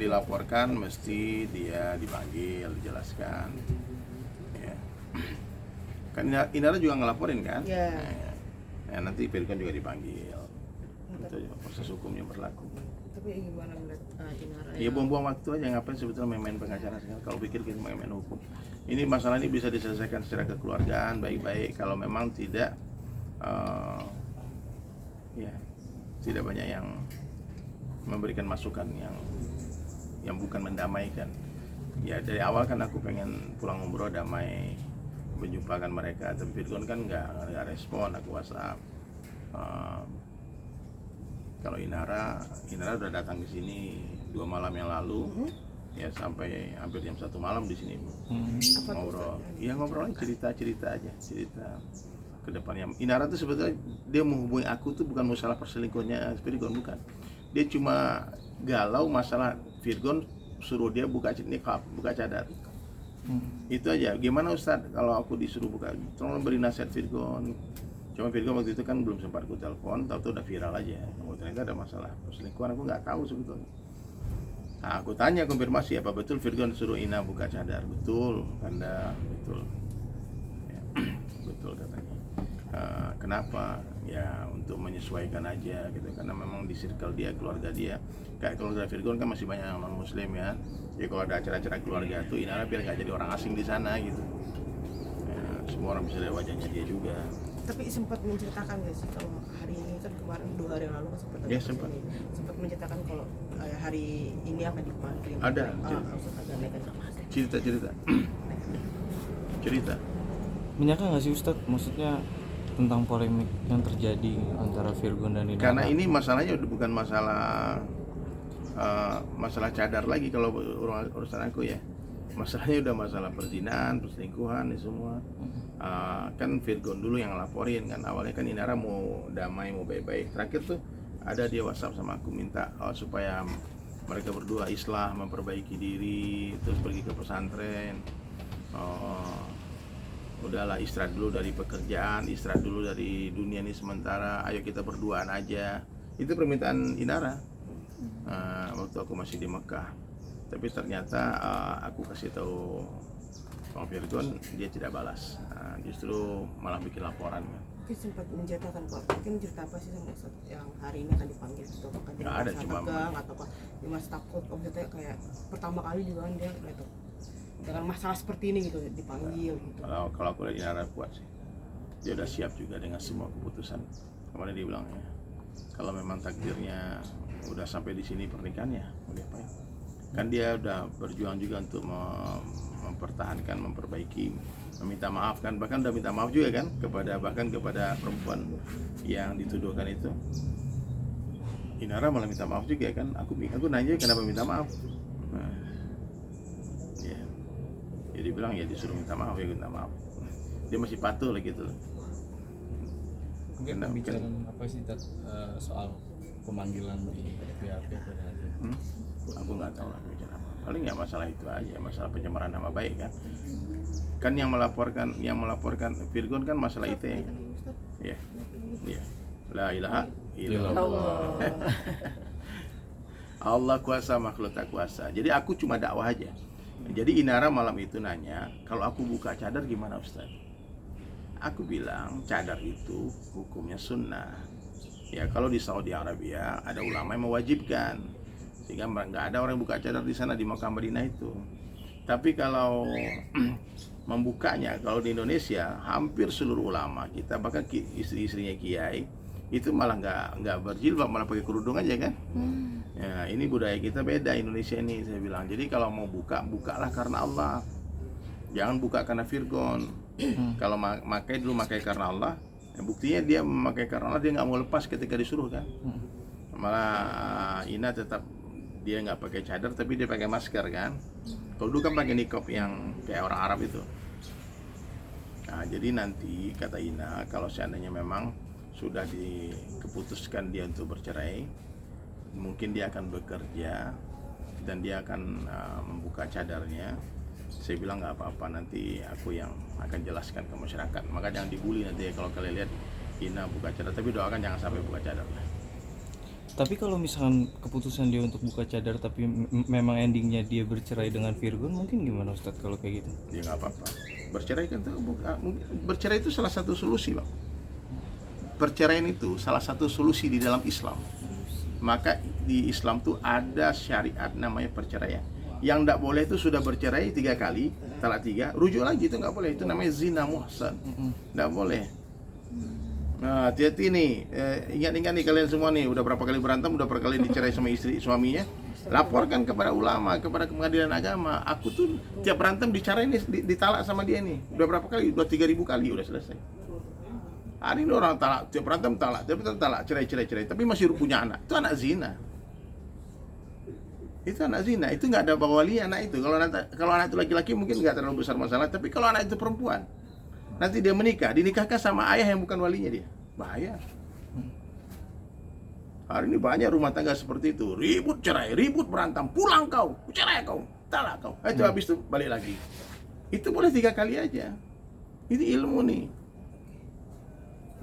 dilaporkan mesti dia dipanggil, dijelaskan. Ya. Kan Inara juga ngelaporin kan? Ya. Nah, nanti Virgon juga dipanggil. Itu juga proses hukumnya berlaku. Tapi gimana melihat Inara? Ya buang-buang waktu aja, ngapain sebetulnya main pengacara sekarang kalau pikir kita main hukum. Ini masalah ini bisa diselesaikan secara kekeluargaan baik-baik kalau memang tidak ya tidak banyak yang memberikan masukan yang bukan mendamaikan. Ya dari awal kan aku pengen pulang umroh damai, menjumpakan mereka, tapi Virgon kan nggak respon aku WhatsApp. Kalau Inara udah datang ke sini 2 malam yang lalu, ya sampai hampir jam 1 malam di sini ngobrol. Iya ngobrol aja, cerita aja, cerita ke depannya. Inara tuh sebetulnya dia menghubungi aku tuh bukan masalah perselingkuhannya Virgon, bukan. Dia cuma galau masalah Virgon suruh dia buka niqab, buka cadar. Itu aja. Gimana Ustadz kalau aku disuruh buka? Tolong beri nasihat Virgon. Cuma Virgon waktu itu kan belum sempat aku telepon, tahu-tahu udah viral aja. Oh, ternyata ada masalah perselingkuhan, aku nggak tahu sebetulnya. Nah, aku tanya konfirmasi apa betul Virgon suruh Ina buka cadar? Betul, Kanda, betul. Ya, betul katanya. Kenapa? Ya untuk menyesuaikan aja gitu, karena memang di circle dia, keluarga dia, kayak keluarga Virgon kan masih banyak yang non muslim ya. Jadi kalau ada acara-acara keluarga tuh Inara biar nggak jadi orang asing di sana gitu. Ya, semua orang bisa lihat wajahnya dia juga. Tapi sempat menceritakan nggak sih kalau hari ini kan kemarin 2 hari yang lalu kan sempat Ya, sempat menceritakan kalau hari ini akan dipanggil. Ada cerita. Menyangka nggak sih Ustadz, maksudnya tentang polemik yang terjadi antara Virgon dan Inara? Karena ini masalahnya bukan masalah cadar lagi kalau urusan aku ya. Masalahnya udah masalah perzinahan, perselingkuhan, ini semua. Kan Virgon dulu yang laporin kan, awalnya kan Inara mau damai, mau baik-baik. Terakhir tuh ada dia WhatsApp sama aku minta supaya mereka berdua islah, memperbaiki diri, terus pergi ke pesantren. Udahlah istirahat dulu dari pekerjaan, istirahat dulu dari dunia ini sementara, ayo kita berduaan aja. Itu permintaan Inara waktu aku masih di Mekah. Tapi ternyata aku kasih tahu Bang Virgon, dia tidak balas, justru malah bikin laporan. Mungkin sempat menceritakan Pak, mungkin cerita apa sih sama Ustaz yang hari ini akan dipanggil atau akan jadi Nggak ada, cuma tegang atau apa? Dia masih takut, maksudnya kayak pertama kali juga kan dia gitu dengan masalah seperti ini gitu dipanggil gitu. Kalau aku lihat Inara kuat sih, dia udah siap juga dengan semua keputusan. Kemarin dia bilang ya, kalau memang takdirnya udah sampai di sini pernikahannya, mau diapain? Kan dia udah berjuang juga untuk mempertahankan, memperbaiki, meminta maaf kan, bahkan udah minta maaf juga kan kepada perempuan yang dituduhkan itu. Inara malah minta maaf juga kan, aku nanya kenapa minta maaf. Ya, jadi bilang ya disuruh minta maaf, ya minta maaf. Dia masih patuh lah gitu. Mungkin pembicaraan apa sih soal pemanggilan di pihak-pihak tadi? Aku nggak tahu lah bicara apa. Paling ya masalah itu aja, masalah pencemaran nama baik kan. Kan yang melaporkan Virgon kan masalah itu ya. Ya. La ilaha illallah. Allah kuasa, makhluk tak kuasa. Jadi aku cuma dakwah aja. Jadi Inara malam itu nanya, kalau aku buka cadar gimana Ustaz? Aku bilang cadar itu hukumnya sunnah. Ya kalau di Saudi Arabia ada ulama yang mewajibkan, sehingga nggak ada orang yang buka cadar di sana di Makkah Madinah itu. Tapi kalau membukanya, kalau di Indonesia hampir seluruh ulama kita, bahkan istri-istrinya kiai itu malah nggak berjilbab, malah pakai kerudung aja kan. Ya ini budaya kita beda Indonesia ini, saya bilang. Jadi kalau mau bukalah karena Allah, jangan buka karena Virgon. Kalau makai karena Allah, ya buktinya dia memakai karena Allah, dia nggak mau lepas ketika disuruh kan. Malah Ina tetap dia nggak pakai cadar tapi dia pakai masker kan. Kalau dulu kan pakai niqab yang kayak orang Arab itu. Nah jadi nanti kata Ina, kalau seandainya memang sudah dikeputuskan dia untuk bercerai, mungkin dia akan bekerja dan dia akan membuka cadarnya. Saya bilang nggak apa-apa, nanti aku yang akan jelaskan ke masyarakat. Maka jangan dibully nanti ya kalau kalian lihat Ina buka cadar, tapi doakan jangan sampai buka cadar. Tapi kalau misalkan keputusan dia untuk buka cadar tapi memang endingnya dia bercerai dengan Virgon, mungkin gimana Ustadz kalau kayak gitu? Ya nggak apa-apa. Bercerai kan bercerai itu salah satu solusi, Bang. Perceraian itu salah satu solusi di dalam Islam. Maka di Islam tuh ada syariat namanya perceraian. Yang tidak boleh itu sudah bercerai 3 kali, talak 3, rujuk lagi itu nggak boleh. Itu namanya zina muhsan, nggak boleh. Nah, hati-hati nih, ingat-ingat nih kalian semua nih, udah berapa kali berantem, udah berapa kali dicerai sama istri suaminya, laporkan kepada ulama, kepada pengadilan agama. Aku tuh tiap berantem dicerai nih, ditalak sama dia nih, udah berapa kali, udah 3.000 kali udah selesai. Hari ini orang talak, tiap berantem talak, cerai, tapi masih punya anak, itu anak zina. Itu anak zina, itu nggak ada wali anak itu. Kalau anak itu laki-laki mungkin nggak terlalu besar masalah, tapi kalau anak itu perempuan, nanti dia menikah, dinikahkan sama ayah yang bukan walinya dia, bahaya. Hari ini banyak rumah tangga seperti itu, ribut cerai, ribut berantem, pulang kau, cerai kau, talak kau, itu habis itu balik lagi. Itu boleh 3 kali aja. Itu ilmu nih,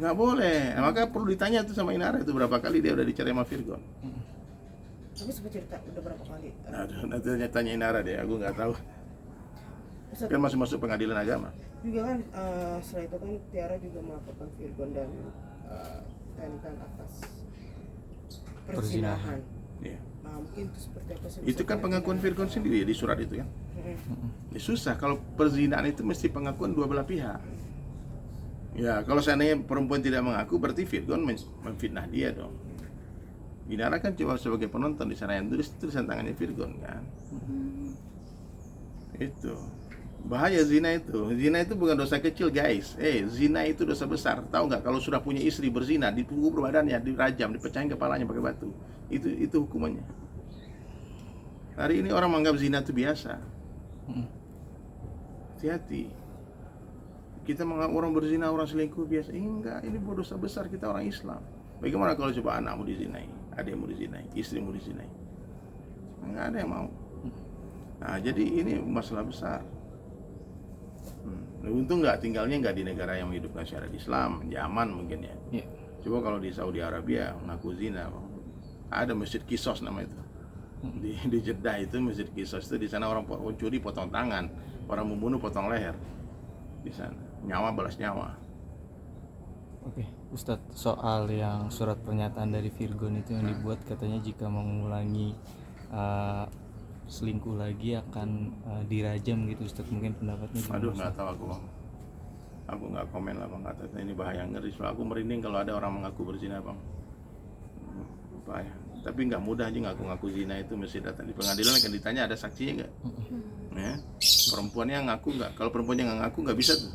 nggak boleh. Maka perlu ditanya tuh sama Inara itu berapa kali dia udah dicerai sama Virgon. Tapi sempat cerita udah berapa kali. Aduh, nanti tanya Inara deh, aku nggak tahu. Ustadz, Kan masuk pengadilan agama. juga kan setelah itu kan Tiara juga melaporkan Virgon dan Tentang atas perzinahan. Iya. Nah, mungkin itu seperti apa sih? Itu kan pengakuan Virgon sendiri di surat itu kan. Ya, susah kalau perzinahan itu mesti pengakuan dua belah pihak. Ya, kalau seandainya perempuan tidak mengaku berarti Virgon memfitnah dia dong. Inara kan cuma sebagai penonton di sana, yang tulis tulisan tangannya Virgon kan. Itu bahaya zina itu. Zina itu bukan dosa kecil guys. Zina itu dosa besar. Tahu nggak kalau sudah punya istri berzina, dipukul badannya, dirajam, dipecahin kepalanya pakai batu. Itu hukumannya. Hari ini orang menganggap zina itu biasa. Hati-hati. Kita menganggap orang berzina, orang selingkuh biasa. Enggak, ini dosa besar, kita orang Islam. Bagaimana kalau coba anakmu dizinai, adikmu dizinai, istrimu dizinai? Enggak ada yang mau. Nah, jadi ini masalah besar. Untung tinggalnya nggak di negara yang menghidupkan syariat Islam, Yaman mungkin ya. Iya. Coba kalau di Saudi Arabia ngaku zina, ada masjid Kisos nama itu. Di Jeddah itu masjid Kisos itu, di sana orang curi potong tangan, orang membunuh potong leher. Di sana nyawa balas nyawa. Oke, Ustadz, soal yang surat pernyataan dari Virgon itu yang dibuat katanya jika mengulangi selingkuh lagi akan dirajam gitu, Ustadz, mungkin pendapatnya gimana? Aduh, nggak tahu aku bang. Aku nggak komen lah bang, kata ini bahaya, ngeri. Soalnya aku merinding kalau ada orang mengaku berzina bang. Bahaya. Tapi nggak mudah aja ngaku-ngaku zina itu, mesti datang di pengadilan akan ditanya ada saksinya nggak? Ya, perempuannya ngaku nggak? Kalau perempuannya nggak ngaku nggak bisa tuh.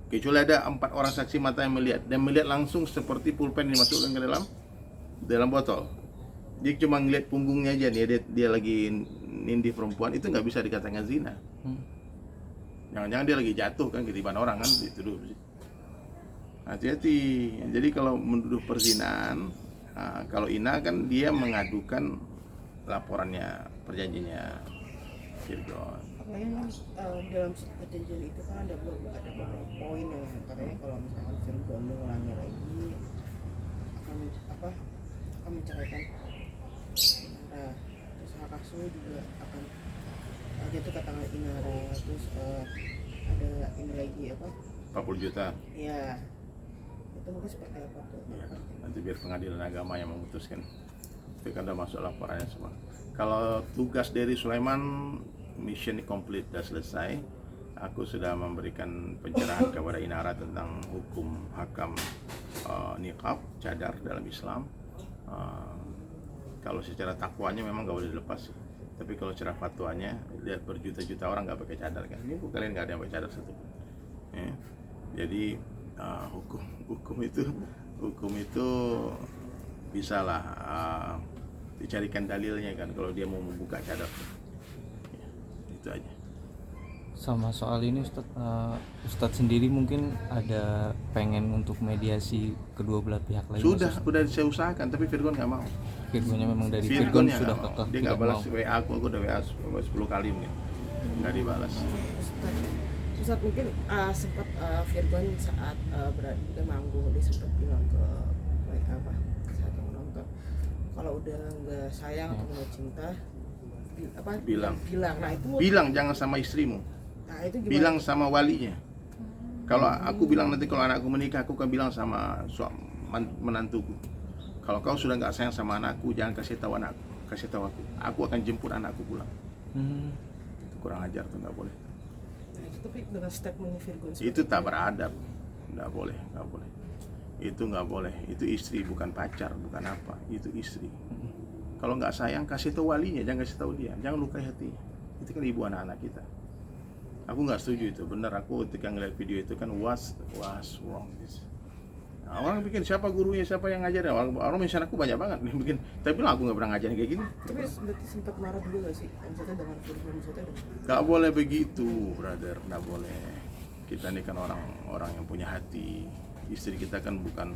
Kecuali ada 4 orang saksi mata yang melihat dan melihat langsung seperti pulpen yang dimasukkan ke dalam botol. Dia cuma ngeliat punggungnya aja nih, dia lagi nindih perempuan, itu nggak bisa dikatakan zina. Jangan-jangan dia lagi jatuh kan ketiban orang kan, itu dulu. Hati-hati. Jadi kalau menuduh perzinahan, kalau Ina kan dia mengadukan laporannya, perjanjiannya Virgon. Makanya kan dalam perjanjian itu kan ada beberapa poin yang katanya kalau misalkan Virgon mengulangi lagi akan menceraikan. Nah, terus hak asuh juga akan jatuh ke tangan Inara. Terus ada ini lagi 40 juta. Ya, itu mungkin seperti apa tuh? Ya, nanti biar pengadilan agama yang memutuskan. Itu kan udah masuk laporannya semua. Kalau tugas dari Sulaiman, mission complete, sudah selesai. Aku sudah memberikan pencerahan kepada Inara tentang hukum hakam niqab, cadar dalam Islam. Kalau secara takwanya memang gak boleh dilepas, tapi kalau secara fatwanya lihat berjuta-juta orang gak pakai cadar kan. Ini kalian gak ada yang pakai cadar satu. Ya. Jadi hukum itu bisalah dicarikan dalilnya kan kalau dia mau membuka cadar. Ya, itu aja. Sama soal ini Ustadz sendiri mungkin ada pengen untuk mediasi kedua belah pihak lagi? Sudah saya usahakan, tapi Virgon nggak mau. Virgonnya memang dari Virgon sudah nggak mau. kekeh Dia nggak balas WA aku udah WA 10 kali mungkin nggak dibalas. Ustadz mungkin sempat Virgon saat berada di manggung, dia sempat bilang ke saat yang nonton, kalau udah nggak sayang atau nggak cinta Bilang. nah itu Bilang jangan sama istrimu, nah itu gimana? bilang sama walinya. Kalau aku bilang nanti kalau anakku menikah, aku akan bilang sama menantuku, kalau kau sudah nggak sayang sama anakku, jangan kasih tahu anakku, kasih tahu aku akan jemput anakku pulang. Itu kurang ajar tuh, nggak boleh. Nah, itu tapi dengan statementnya Virgon Itu tak beradab, nggak boleh, nggak boleh. Itu nggak boleh. Itu istri, bukan pacar, bukan apa. Itu istri. Kalau nggak sayang, kasih tahu walinya, jangan kasih tahu dia, jangan lukai hatinya. Itu kan ibu anak-anak kita. Aku nggak setuju itu, benar. Aku ketika ngeliat video itu kan was wrong this. Nah, orang bikin siapa gurunya, siapa yang ngajarin. Orang misalnya aku banyak banget nih bikin, tapi bilang aku nggak pernah ngajarin kayak gini. tapi berarti sempat marah juga nggak sih maksudnya dengan Virgon maksudnya Nggak boleh begitu, brother, nggak boleh. Kita ini kan orang yang punya hati. Istri kita kan bukan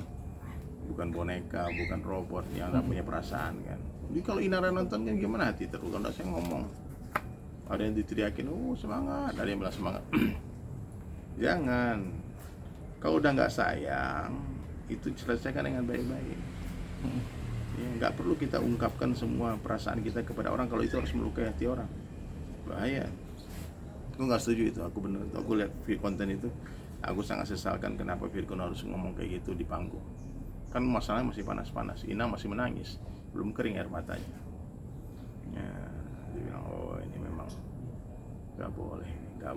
boneka, bukan robot yang nggak punya perasaan kan. Jadi kalau Inara nonton kan gimana hati terus, kalau saya ngomong. Ada yang diteriakin, oh semangat, ada yang bilang semangat. Jangan. Kalau udah nggak sayang, itu selesaikan dengan baik-baik. Ya, nggak perlu kita ungkapkan semua perasaan kita kepada orang kalau itu harus melukai hati orang. Bahaya. Aku nggak setuju itu. Aku bener, aku lihat konten itu, aku sangat sesalkan kenapa Virgon harus ngomong kayak gitu di panggung. Kan masalahnya masih panas-panas. Ina masih menangis, belum kering air matanya. Ya, dia bilang, oh ini memang nggak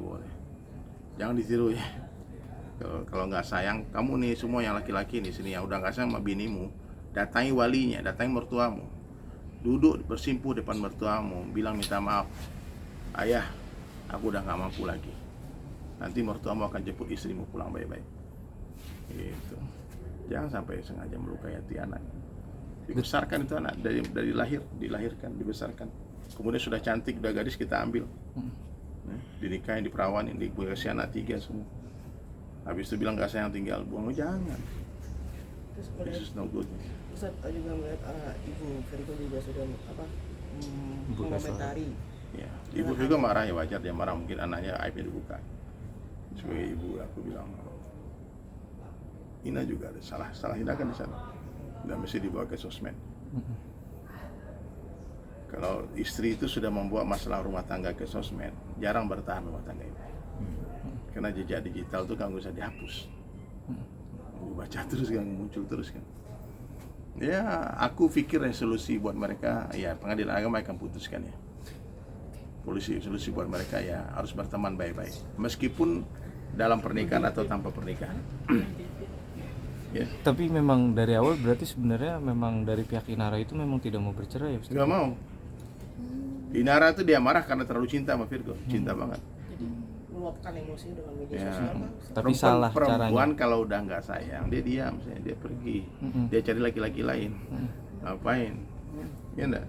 boleh. Jangan ditiru ya. Kalau nggak sayang, kamu nih semua yang laki-laki nih sini yang udah nggak sayang sama binimu, datangi walinya, datangi mertuamu, duduk bersimpuh depan mertuamu, bilang minta maaf, ayah, aku udah nggak mampu lagi. Nanti mertuamu akan jemput istrimu pulang baik-baik. Gitu. Jangan sampai sengaja melukai hati anak. Dibesarkan itu anak dari lahir, dilahirkan, dibesarkan. Kemudian sudah cantik, sudah gadis kita ambil. Dinikahin, diperawanin, dikasih anak 3 semua. Habis itu bilang nggak sayang tinggal buang, jangan. terus This is no good. Ustaz juga melihat ibu Virgon juga sudah mengomentari Ya, ibu juga marah ya, wajar dia marah, mungkin anaknya aibnya dibuka. Sebagai ibu aku bilang, Ina juga ada salah tindakan di sana, nggak mesti dibawa ke sosmed. Kalau istri itu sudah membawa masalah rumah tangga ke sosmed, jarang bertahan rumah tangga itu. Karena jejak digital itu kan nggak bisa dihapus. Baca terus kan, muncul terus kan. Ya, aku pikir resolusi buat mereka, ya pengadilan agama akan putuskan ya. Solusi buat mereka ya harus berteman baik-baik, meskipun dalam pernikahan atau tanpa pernikahan. Ya. Tapi memang dari awal berarti sebenarnya memang dari pihak Inara itu memang tidak mau bercerai ya Ustaz? Nggak mau. Inara itu dia marah karena terlalu cinta sama Virgon, cinta banget. jadi meluapkan emosi dengan media Ya. sosial kan Ustaz? Tapi salah Perempuan caranya. kalau udah nggak sayang, dia diam, dia pergi, dia cari laki-laki lain. Ngapain? Ya enggak?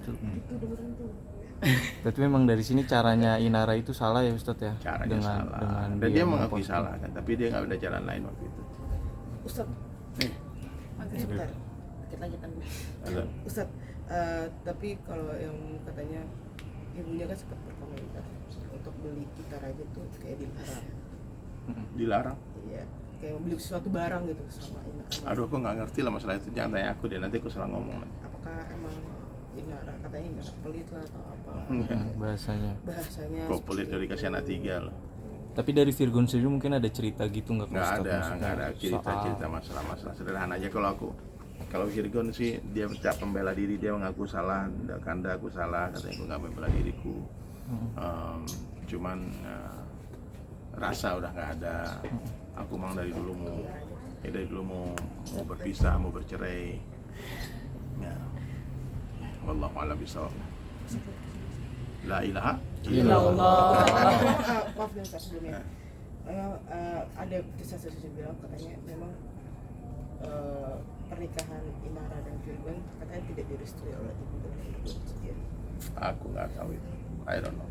itu dengerin tuh Berarti memang dari sini caranya Inara itu salah ya Ustaz ya? Caranya salah. Dan dia mengakui salah kan, tapi dia nggak ada jalan lain waktu itu. Ustaz sebentar kita lanjutkan dulu Ada. Ustaz tapi kalau yang katanya ibunya kan sempat berkomentar untuk beli gitar aja tuh kayak dilarang. Dilarang. Iya, kayak beli sesuatu barang gitu sama Inara. Aduh, aku nggak ngerti lah masalah itu. Jangan tanya aku deh, nanti aku salah ngomong. Apakah emang Inara katanya Inara pelit lah atau apa? bahasanya. Bahasanya. Kok pelit dari kasih anak 3 loh. Tapi dari Virgon sendiri mungkin ada cerita gitu nggak ke Nggak Ustaz? ada, maksudnya? nggak ada cerita masalah sederhana aja. Kalau Virgon sih dia tak pembela diri, dia mengaku salah, Kanda aku salah, katanya aku nggak membela diriku. Cuman rasa udah nggak ada. Aku memang dari dulu mau berpisah, mau bercerai. Ya. Wallahu a'lam bishawab. La ilaha illallah. Maaf nih Ustaz sebelumnya. Ada kisah sesuatu bilang katanya memang pernikahan Inara dan Virgon katanya tidak direstui oleh ibu dan Virgon sendiri. Aku nggak tahu itu. I don't know.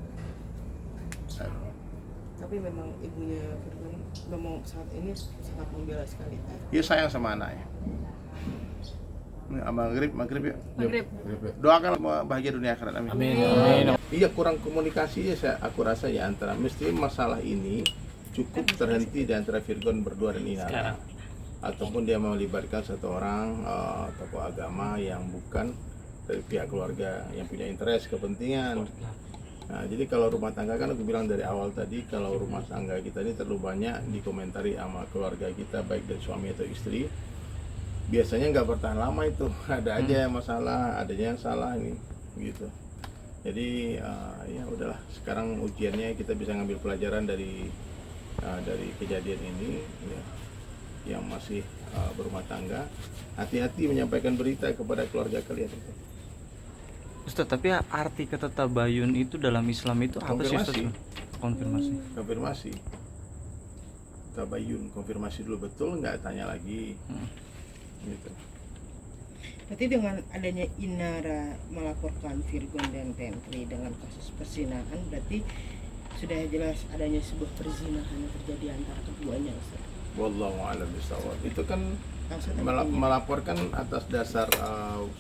Tapi memang ibunya Virgon memang saat ini sangat membela sekali. Dia sayang sama anaknya. Maghrib ya. Maghrib. Doakan bahagia dunia akhirat, amin. Amin. Iya, kurang komunikasi ya aku rasa ya antara, mesti masalah ini cukup terhenti di antara Virgon berdua dan Inara. ataupun dia melibatkan satu orang tokoh agama yang bukan dari pihak keluarga yang punya interest kepentingan. Nah, jadi kalau rumah tangga kan aku bilang dari awal tadi, kalau rumah tangga kita ini terlalu banyak dikomentari sama keluarga kita, baik dari suami atau istri, biasanya nggak bertahan lama itu. Ada aja yang masalah, adanya yang salah ini, gitu. Jadi ya udahlah, sekarang ujiannya kita bisa ngambil pelajaran dari kejadian ini, ya, yang masih berumah tangga, hati-hati menyampaikan berita kepada keluarga kalian itu. Ustadz, tapi arti kata tabayun itu dalam Islam itu apa sih Ustadz? Konfirmasi. Tabayun, konfirmasi dulu betul nggak, tanya lagi. Gitu. Berarti dengan adanya Inara melaporkan Virgon dan Tentri dengan kasus perzinahan, berarti sudah jelas adanya sebuah perzinahan yang terjadi antara keduanya, Ustaz. Wallahu a'lam bishawab. Itu kan Langsung melaporkan atas dasar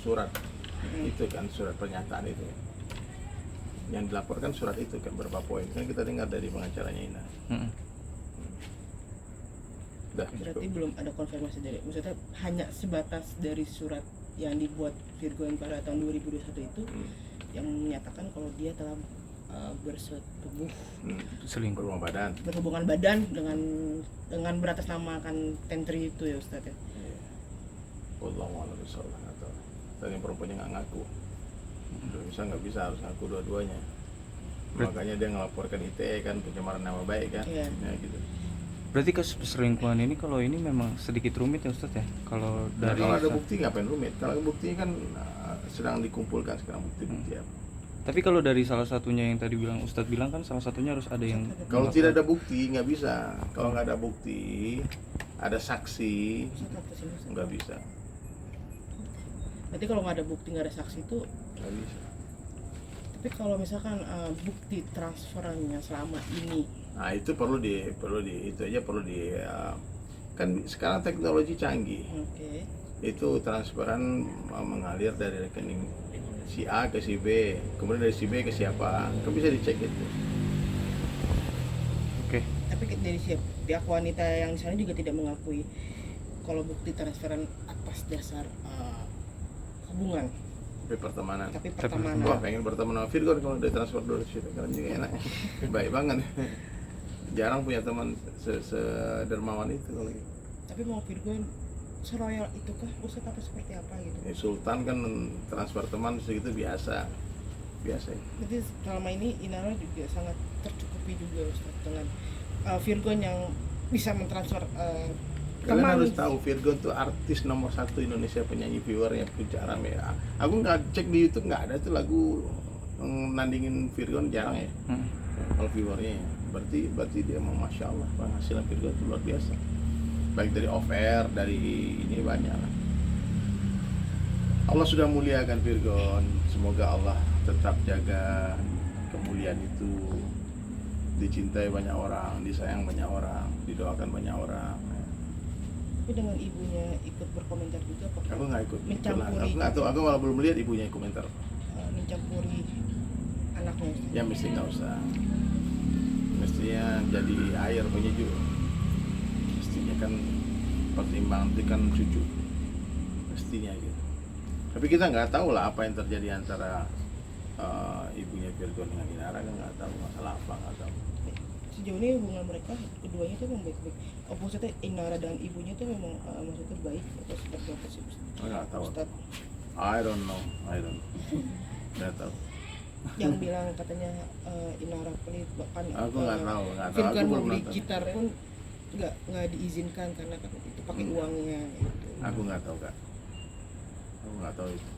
surat. Itu kan surat pernyataan itu. Yang dilaporkan surat itu kan berapa poin, kan kita dengar dari pengacaranya Ina. Dah, berarti belum ada konfirmasi dari, maksudnya hanya sebatas dari surat yang dibuat Virgon pada tahun 2021 itu yang menyatakan kalau dia telah bersetubuh selingkuh, berhubungan badan dengan beratasnamakan Tentri itu ya Ustaz ya. Wallahu a'lam bishawab. Dan yang perempuannya nggak ngaku, nggak bisa harus ngaku dua-duanya. Makanya dia ngelaporkan ITE kan, pencemaran nama baik kan, ya, gitu. Berarti kasus perselingkuhan ini kalau ini memang sedikit rumit ya Ustadz ya? Kalau dari kalau ada bukti ngapain rumit? Kalau buktinya kan sedang dikumpulkan sekarang bukti-bukti apa. Tapi kalau dari salah satunya yang tadi bilang Ustadz bilang kan salah satunya harus ada yang kalau tidak ada bukti nggak bisa. Kalau nggak ada bukti, ada saksi, nggak bisa. Berarti kalau nggak ada bukti, nggak ada saksi itu Nggak bisa. tapi kalau misalkan bukti transferannya selama ini, Nah itu perlu kan sekarang teknologi canggih. oke. Itu transferan mengalir dari rekening si A ke si B, kemudian dari si B ke siapa, kan bisa dicek itu. Oke. Tapi dari pihak wanita yang di sana juga tidak mengakui kalau bukti transferan atas dasar hubungan, Tapi pertemanan. tapi pertemanan. Wah pengen berteman sama Virgon kalau udah transfer dulu situ kan juga enak. Baik banget. Jarang punya teman sedermawan itu kalau gitu. Tapi mau Virgon seroyal itu kah Ustaz atau seperti apa gitu? Sultan kan transfer teman segitu biasa. Biasa. Jadi selama ini Inara juga sangat tercukupi juga Ustaz dengan Virgon yang bisa mentransfer Kalian teman. harus tahu Virgon tuh artis nomor 1 Indonesia, penyanyi viewernya jarang ya. Aku nggak cek di YouTube, nggak ada tuh lagu nandingin Virgon, jarang ya. Kalau viewernya ya. Berarti dia mau masya Allah, penghasilan Virgon itu luar biasa. Baik dari off air, dari ini banyak lah. Allah sudah muliakan Virgon. Semoga Allah tetap jaga kemuliaan itu, dicintai banyak orang, disayang banyak orang, didoakan banyak orang. Tapi dengan ibunya ikut berkomentar juga apakah Aku nggak ikut. mencampuri, Aku nggak tahu. Aku malah belum lihat ibunya komentar. mencampuri anaknya Ustaz? Ya mesti nggak usah. Mestinya jadi air penyejuk. Mestinya kan pertimbangan itu kan cucu. Mestinya gitu. Tapi kita nggak tahu lah apa yang terjadi antara ibunya Virgon dengan Inara, kan nggak tahu masalah apa, nggak tahu. Sejauh ini hubungan mereka keduanya itu memang baik-baik. Maksudnya Inara dengan ibunya itu memang maksudnya baik atau seperti apa sih Ustaz? Nggak tahu. Ustaz I don't know. Nggak tahu. yang bilang katanya Inara pelit, bahkan Aku nggak tahu. Virgon Aku belum membeli nonton. gitar pun nggak diizinkan karena kan itu pakai uangnya gitu. Aku nggak tahu kak. Aku nggak tahu itu.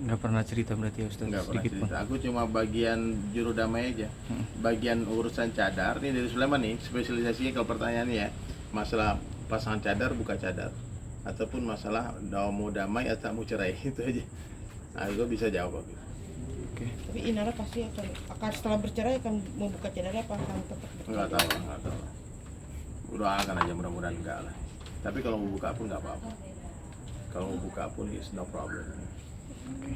nggak pernah cerita berarti ya Ustadz? Nggak pernah Sedikit pun. cerita. Aku cuma bagian juru damai aja. Bagian urusan cadar. Ini dari Sulaiman nih. Spesialisasinya kalau pertanyaannya ya, masalah pasangan cadar, buka cadar, ataupun masalah mau damai atau mau cerai, itu aja. Nah, gue bisa jawab. Oke. Tapi Inara pasti akan setelah bercerai akan membuka cadarnya apa akan tetap Nggak tahu. Doakan aja, mudah-mudahan enggak lah. Tapi kalau mau buka pun nggak apa-apa. Kalau mau buka pun is no problem. Oke.